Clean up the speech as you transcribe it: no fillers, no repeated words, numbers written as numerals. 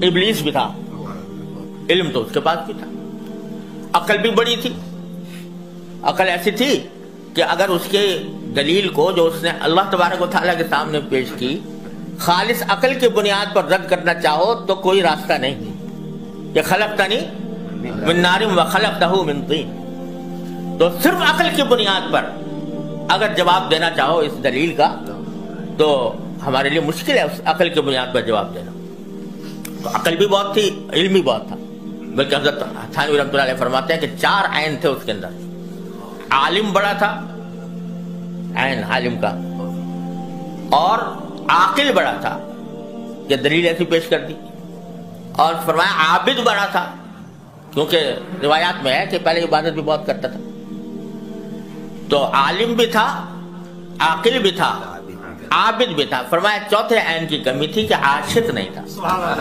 इब्लीस भी था, इल्म तो उसके पास भी था, अकल भी बड़ी थी। अकल ऐसी थी कि अगर उसके दलील को जो उसने अल्लाह तबारक व तआला के सामने पेश की खालिस अकल की बुनियाद पर रद्द करना चाहो तो कोई रास्ता नहीं। ये खलक़तनी मिन नारिन व खलक़तहू मिन तीन, तो सिर्फ अकल की बुनियाद पर अगर जवाब देना चाहो इस दलील का तो हमारे लिए मुश्किल है उस अकल की बुनियाद पर जवाब देना। तो अकल भी बहुत थी, इल्म भी बहुत था। बल्कि हज़रत थानवी रहमतुल्लाह अलैह फरमाते हैं कि 4 आइन थे उसके अंदर। आलिम बड़ा था, आइन आलिम का, और आकिल बड़ा था, ये दलील ऐसी पेश कर दी। और फरमाया आबिद बड़ा था, क्योंकि रिवायात में है कि पहले इबादत भी बहुत करता था। तो आलिम भी था, आकिल भी था, आबिद भी था। फरमाया चौथे आइन की कमी थी कि आशिक नहीं था।